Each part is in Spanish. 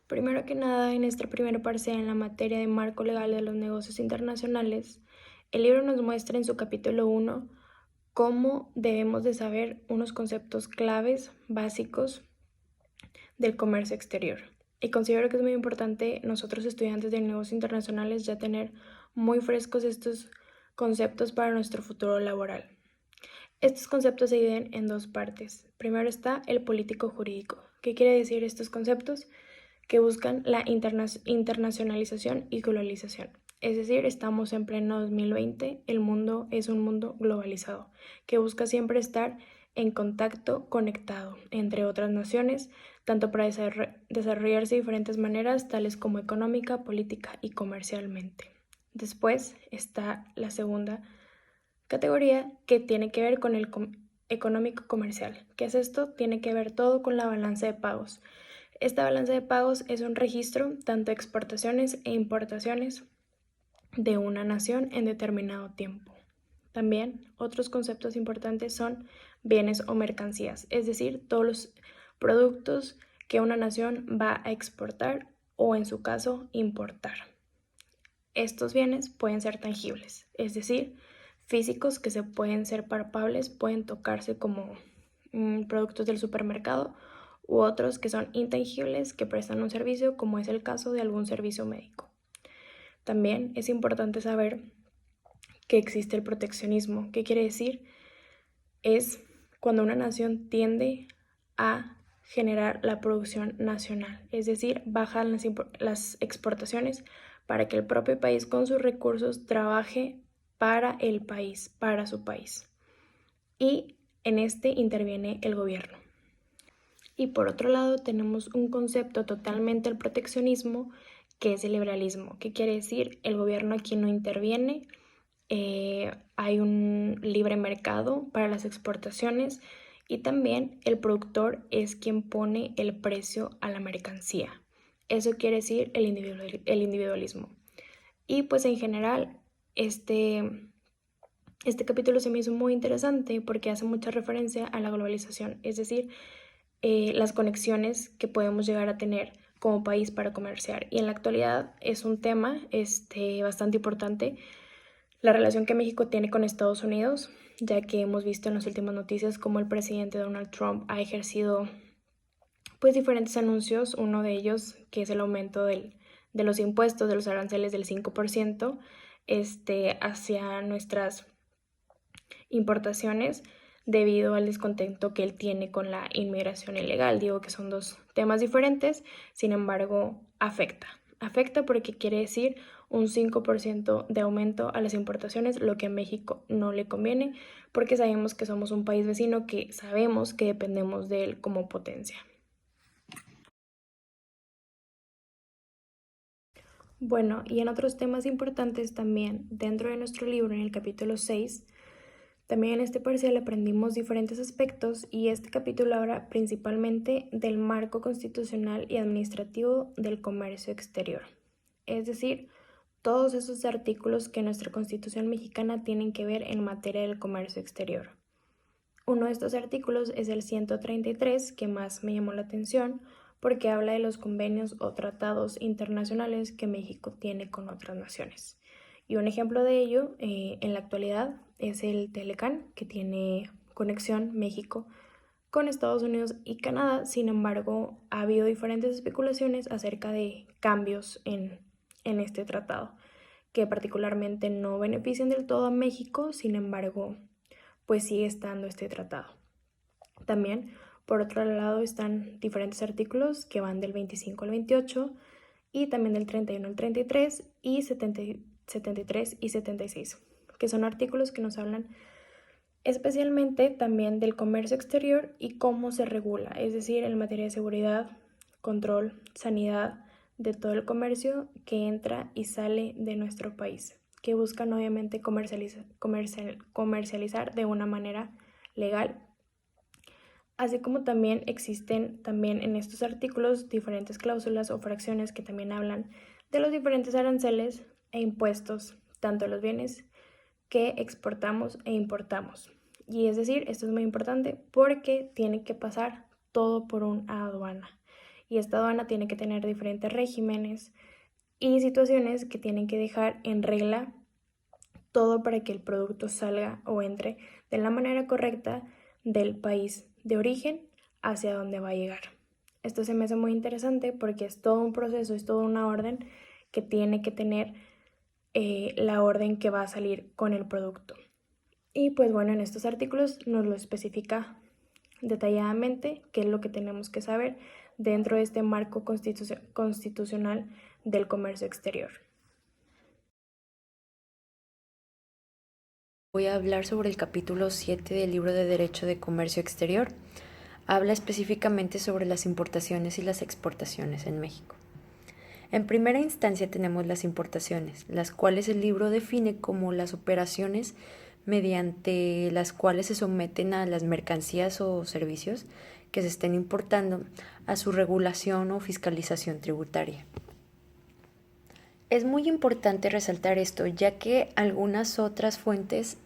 Primero que nada, en esta primera parcial en la materia de marco legal de los negocios internacionales, el libro nos muestra en su capítulo 1 cómo debemos de saber unos conceptos claves básicos del comercio exterior. Y considero que es muy importante nosotros estudiantes de negocios internacionales ya tener muy frescos estos conceptos para nuestro futuro laboral. Estos conceptos se dividen en dos partes. Primero está el político jurídico. ¿Qué quiere decir estos conceptos? Que buscan la internacionalización y globalización. Es decir, estamos en pleno 2020, el mundo es un mundo globalizado, que busca siempre estar en contacto, conectado entre otras naciones, tanto para desarrollarse de diferentes maneras, tales como económica, política y comercialmente. Después está la segunda categoría que tiene que ver con el económico comercial. ¿Qué es esto? Tiene que ver todo con la balanza de pagos. Esta balanza de pagos es un registro tanto de exportaciones e importaciones de una nación en determinado tiempo. También otros conceptos importantes son bienes o mercancías, es decir, todos los productos que una nación va a exportar o en su caso importar. Estos bienes pueden ser tangibles, es decir, físicos que se pueden ser palpables, pueden tocarse como productos del supermercado u otros que son intangibles que prestan un servicio como es el caso de algún servicio médico. También es importante saber que existe el proteccionismo. ¿Qué quiere decir? Es cuando una nación tiende a generar la producción nacional, es decir, bajan las exportaciones para que el propio país con sus recursos trabaje para el país, para su país. Y en este interviene el gobierno. Y por otro lado tenemos un concepto totalmente al proteccionismo que es el liberalismo. ¿Qué quiere decir? El gobierno aquí no interviene, hay un libre mercado para las exportaciones y también el productor es quien pone el precio a la mercancía. Eso quiere decir el individualismo. Y pues en general este capítulo se me hizo muy interesante porque hace mucha referencia a la globalización, es decir, las conexiones que podemos llegar a tener como país para comerciar. Y en la actualidad es un tema bastante importante la relación que México tiene con Estados Unidos, ya que hemos visto en las últimas noticias cómo el presidente Donald Trump ha ejercido pues diferentes anuncios, uno de ellos que es el aumento de los impuestos, de los aranceles del 5% hacia nuestras importaciones debido al descontento que él tiene con la inmigración ilegal. Digo que son dos temas diferentes, sin embargo, afecta. Afecta porque quiere decir un 5% de aumento a las importaciones, lo que a México no le conviene, porque sabemos que somos un país vecino que sabemos que dependemos de él como potencia. Bueno, y en otros temas importantes también, dentro de nuestro libro, en el capítulo 6, también en este parcial aprendimos diferentes aspectos y este capítulo habla principalmente del marco constitucional y administrativo del comercio exterior. Es decir, todos esos artículos que nuestra Constitución mexicana tienen que ver en materia del comercio exterior. Uno de estos artículos es el 133, que más me llamó la atención porque habla de los convenios o tratados internacionales que México tiene con otras naciones. Y un ejemplo de ello en la actualidad es el Telecán, que tiene conexión México con Estados Unidos y Canadá. Sin embargo, ha habido diferentes especulaciones acerca de cambios en este tratado, que particularmente no benefician del todo a México, sin embargo, pues sigue estando este tratado. También, por otro lado, están diferentes artículos que van del 25 al 28 y también del 31 al 33 y 73 y 76, que son artículos que nos hablan especialmente también del comercio exterior y cómo se regula, es decir, en materia de seguridad, control, sanidad, de todo el comercio que entra y sale de nuestro país, que buscan obviamente comercializar de una manera legal. Así como también existen también en estos artículos diferentes cláusulas o fracciones que también hablan de los diferentes aranceles e impuestos, tanto los bienes que exportamos e importamos. Y es decir, esto es muy importante porque tiene que pasar todo por una aduana. y esta aduana tiene que tener diferentes regímenes y situaciones que tienen que dejar en regla todo para que el producto salga o entre de la manera correcta del país de origen hacia donde va a llegar. Esto se me hace muy interesante porque es todo un proceso, es toda una orden que tiene que tener la orden que va a salir con el producto. Y pues bueno, en estos artículos nos lo especifica detalladamente qué es lo que tenemos que saber dentro de este marco constitucional del comercio exterior. Voy a hablar sobre el capítulo 7 del libro de Derecho de Comercio Exterior. Habla específicamente sobre las importaciones y las exportaciones en México. En primera instancia tenemos las importaciones, las cuales el libro define como las operaciones mediante las cuales se someten a las mercancías o servicios que se estén importando a su regulación o fiscalización tributaria. Es muy importante resaltar esto, ya que algunas otras fuentes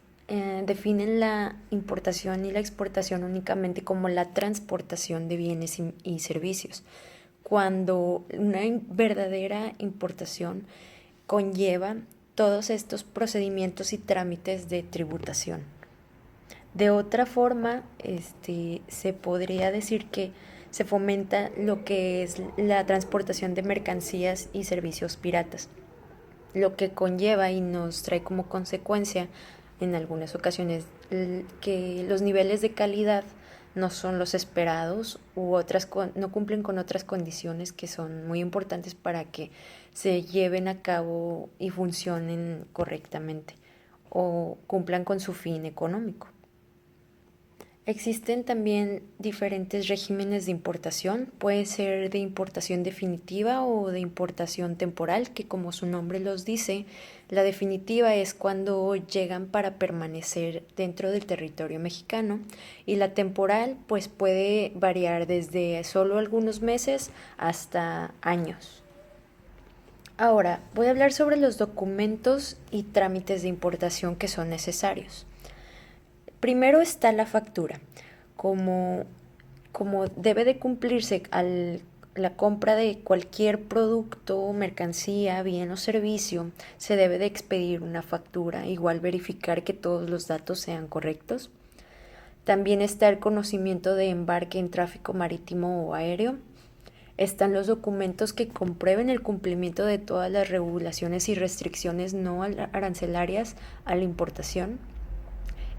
definen la importación y la exportación únicamente como la transportación de bienes y servicios, cuando una verdadera importación conlleva todos estos procedimientos y trámites de tributación. De otra forma, se podría decir que se fomenta lo que es la transportación de mercancías y servicios piratas, lo que conlleva y nos trae como consecuencia en algunas ocasiones que los niveles de calidad no son los esperados u no cumplen con otras condiciones que son muy importantes para que se lleven a cabo y funcionen correctamente o cumplan con su fin económico. Existen también diferentes regímenes de importación, puede ser de importación definitiva o de importación temporal, que como su nombre los dice, la definitiva es cuando llegan para permanecer dentro del territorio mexicano y la temporal pues puede variar desde solo algunos meses hasta años. Ahora voy a hablar sobre los documentos y trámites de importación que son necesarios. Primero está la factura, como debe de cumplirse la compra de cualquier producto, mercancía, bien o servicio, se debe de expedir una factura, igual verificar que todos los datos sean correctos. También está el conocimiento de embarque en tráfico marítimo o aéreo. Están los documentos que comprueben el cumplimiento de todas las regulaciones y restricciones no arancelarias a la importación.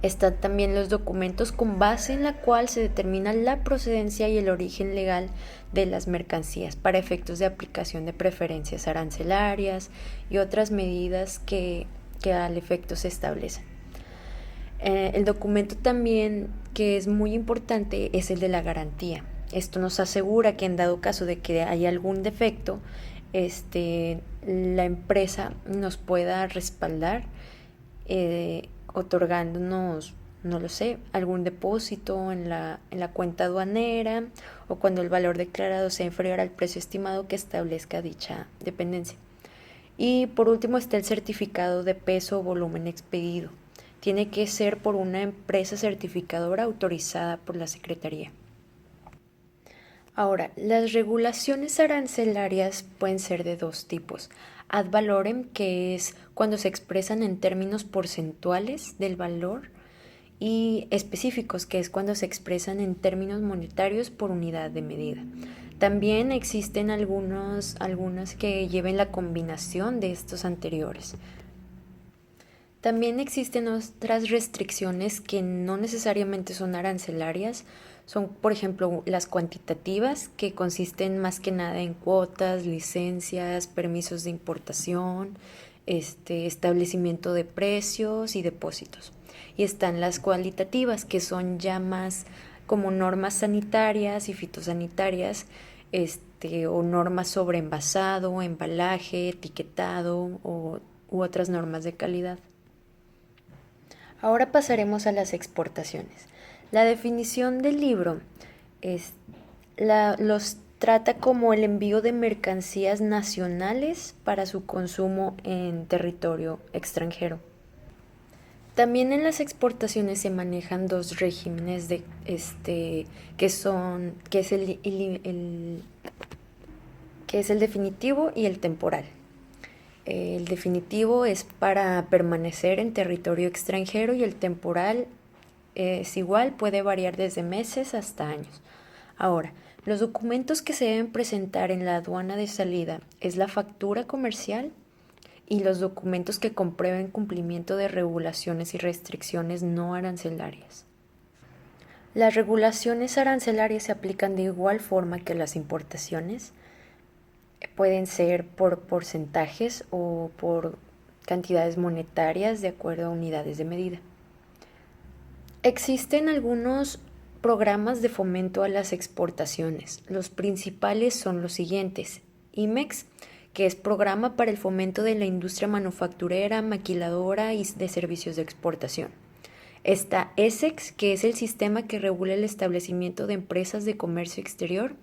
Están también los documentos con base en la cual se determina la procedencia y el origen legal de las mercancías para efectos de aplicación de preferencias arancelarias y otras medidas que al efecto se establecen. El documento también que es muy importante es el de la garantía. Esto nos asegura que en dado caso de que haya algún defecto, la empresa nos pueda respaldar otorgándonos, no lo sé, algún depósito en la cuenta aduanera o cuando el valor declarado sea inferior al precio estimado que establezca dicha dependencia. Y por último está el certificado de peso o volumen expedido. Tiene que ser por una empresa certificadora autorizada por la Secretaría. Ahora, las regulaciones arancelarias pueden ser de dos tipos. Ad valorem, que es cuando se expresan en términos porcentuales del valor, y específicos, que es cuando se expresan en términos monetarios por unidad de medida. También existen algunas que lleven la combinación de estos anteriores. También existen otras restricciones que no necesariamente son arancelarias, son por ejemplo las cuantitativas, que consisten más que nada en cuotas, licencias, permisos de importación, establecimiento de precios y depósitos. Y están las cualitativas, que son ya más como normas sanitarias y fitosanitarias, o normas sobre envasado, embalaje, etiquetado u otras normas de calidad. Ahora pasaremos a las exportaciones. La definición del libro los trata como el envío de mercancías nacionales para su consumo en territorio extranjero. También en las exportaciones se manejan dos regímenes que es que es el definitivo y el temporal. El definitivo es para permanecer en territorio extranjero y el temporal es igual, puede variar desde meses hasta años. Ahora, los documentos que se deben presentar en la aduana de salida es la factura comercial y los documentos que comprueben cumplimiento de regulaciones y restricciones no arancelarias. Las regulaciones arancelarias se aplican de igual forma que las importaciones. Pueden ser por porcentajes o por cantidades monetarias de acuerdo a unidades de medida. Existen algunos programas de fomento a las exportaciones. Los principales son los siguientes: IMEX, que es programa para el fomento de la industria manufacturera, maquiladora y de servicios de exportación. Está ESEX, que es el sistema que regula el establecimiento de empresas de comercio exterior.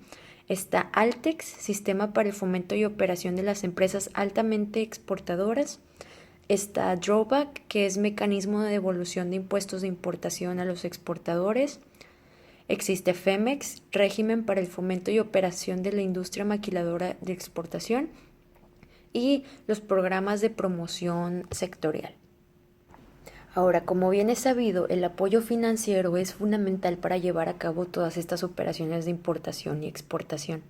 Está ALTEX, sistema para el fomento y operación de las empresas altamente exportadoras. Está Drawback, que es mecanismo de devolución de impuestos de importación a los exportadores. Existe FEMEX, régimen para el fomento y operación de la industria maquiladora de exportación. Y los programas de promoción sectorial. Ahora, como bien es sabido, el apoyo financiero es fundamental para llevar a cabo todas estas operaciones de importación y exportación.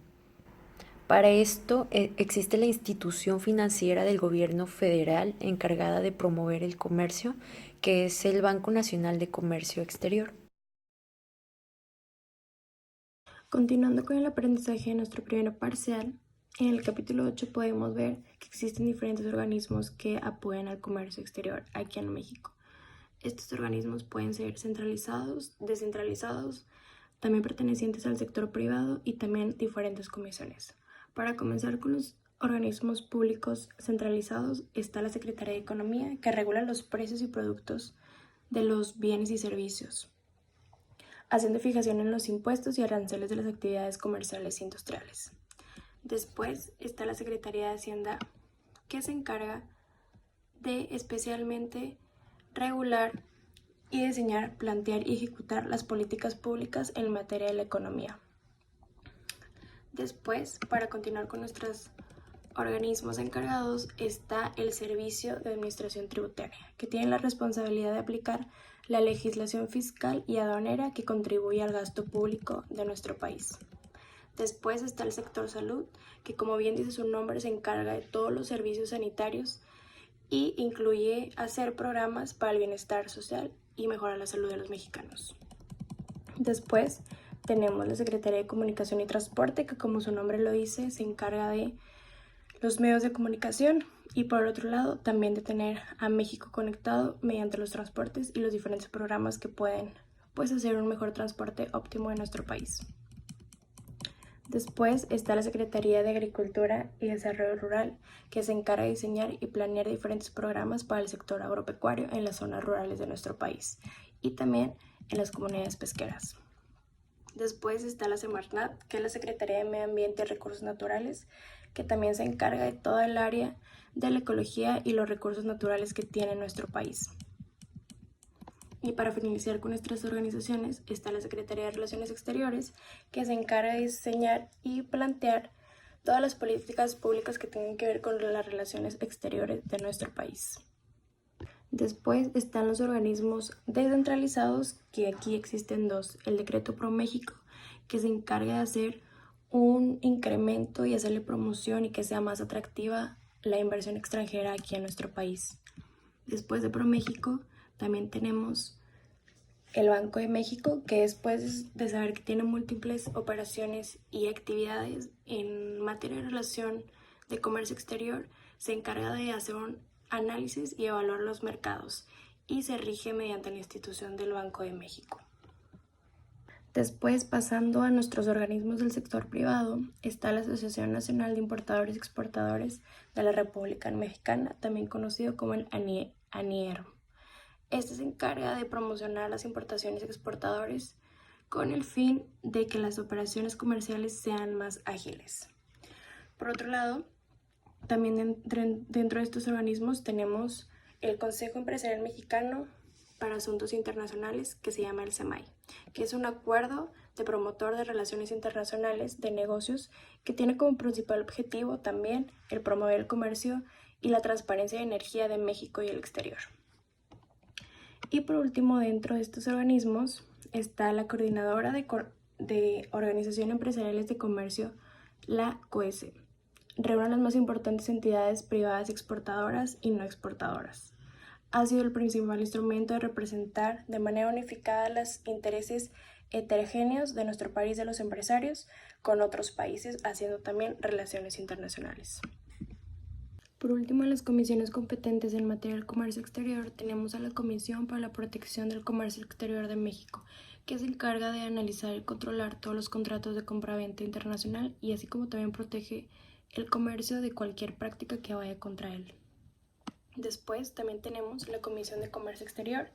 Para esto existe la institución financiera del gobierno federal encargada de promover el comercio, que es el Banco Nacional de Comercio Exterior. Continuando con el aprendizaje de nuestro primer parcial, en el capítulo 8 podemos ver que existen diferentes organismos que apoyan al comercio exterior aquí en México. Estos organismos pueden ser centralizados, descentralizados, también pertenecientes al sector privado y también diferentes comisiones. Para comenzar con los organismos públicos centralizados está la Secretaría de Economía, que regula los precios y productos de los bienes y servicios, haciendo fijación en los impuestos y aranceles de las actividades comerciales e industriales. Después está la Secretaría de Hacienda, que se encarga de especialmente regular y diseñar, plantear y ejecutar las políticas públicas en materia de la economía. Después, para continuar con nuestros organismos encargados, está el Servicio de Administración Tributaria, que tiene la responsabilidad de aplicar la legislación fiscal y aduanera que contribuye al gasto público de nuestro país. Después está el sector salud, que como bien dice su nombre, se encarga de todos los servicios sanitarios y incluye hacer programas para el bienestar social y mejorar la salud de los mexicanos. Después tenemos la Secretaría de Comunicación y Transporte, que como su nombre lo dice, se encarga de los medios de comunicación y por el otro lado también de tener a México conectado mediante los transportes y los diferentes programas que pueden hacer un mejor transporte óptimo en nuestro país. Después está la Secretaría de Agricultura y Desarrollo Rural, que se encarga de diseñar y planear diferentes programas para el sector agropecuario en las zonas rurales de nuestro país y también en las comunidades pesqueras. Después está la Semarnat, que es la Secretaría de Medio Ambiente y Recursos Naturales, que también se encarga de toda el área de la ecología y los recursos naturales que tiene nuestro país. Y para finalizar con nuestras organizaciones está la Secretaría de Relaciones Exteriores, que se encarga de diseñar y plantear todas las políticas públicas que tengan que ver con las relaciones exteriores de nuestro país. Después están los organismos descentralizados, que aquí existen dos: el Decreto ProMéxico, que se encarga de hacer un incremento y hacerle promoción y que sea más atractiva la inversión extranjera aquí en nuestro país. Después de ProMéxico también tenemos el Banco de México, que después de saber que tiene múltiples operaciones y actividades en materia de relación de comercio exterior, se encarga de hacer un análisis y evaluar los mercados y se rige mediante la institución del Banco de México. Después, pasando a nuestros organismos del sector privado, está la Asociación Nacional de Importadores y Exportadores de la República Mexicana, también conocido como el ANIER. Este se encarga de promocionar las importaciones y exportadores con el fin de que las operaciones comerciales sean más ágiles. Por otro lado, también dentro de estos organismos tenemos el Consejo Empresarial Mexicano para Asuntos Internacionales, que se llama el CEMAI, que es un acuerdo de promotor de relaciones internacionales de negocios que tiene como principal objetivo también el promover el comercio y la transparencia de energía de México y el exterior. Y por último, dentro de estos organismos está la Coordinadora de Organizaciones Empresariales de Comercio, la COESE. Reúne a las más importantes entidades privadas exportadoras y no exportadoras. Ha sido el principal instrumento de representar de manera unificada los intereses heterogéneos de nuestro país de los empresarios con otros países, haciendo también relaciones internacionales. Por último, en las comisiones competentes en materia del comercio exterior tenemos a la Comisión para la Protección del Comercio Exterior de México, que se encarga de analizar y controlar todos los contratos de compra-venta internacional y así como también protege el comercio de cualquier práctica que vaya contra él. Después también tenemos la Comisión de Comercio Exterior,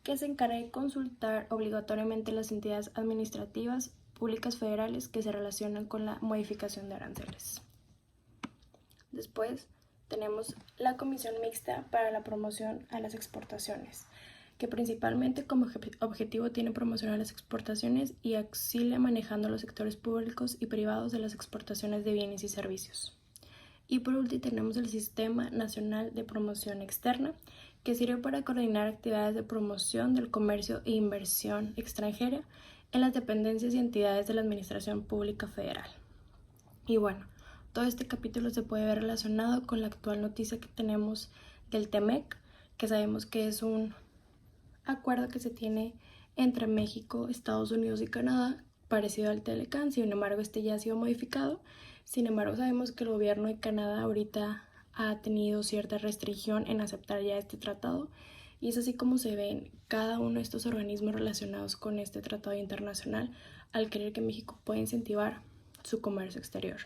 que se encarga de consultar obligatoriamente las entidades administrativas públicas federales que se relacionan con la modificación de aranceles. Después tenemos la Comisión Mixta para la Promoción a las Exportaciones, que principalmente como objetivo tiene promocionar las exportaciones y auxilia manejando los sectores públicos y privados de las exportaciones de bienes y servicios. Y por último tenemos el Sistema Nacional de Promoción Externa, que sirve para coordinar actividades de promoción del comercio e inversión extranjera en las dependencias y entidades de la Administración Pública Federal. Y bueno, todo este capítulo se puede ver relacionado con la actual noticia que tenemos del TEMEC, que sabemos que es un acuerdo que se tiene entre México, Estados Unidos y Canadá, parecido al Telecan. Sin embargo, este ya ha sido modificado. Sin embargo, sabemos que el gobierno de Canadá ahorita ha tenido cierta restricción en aceptar ya este tratado, y es así como se ven cada uno de estos organismos relacionados con este tratado internacional al querer que México pueda incentivar su comercio exterior.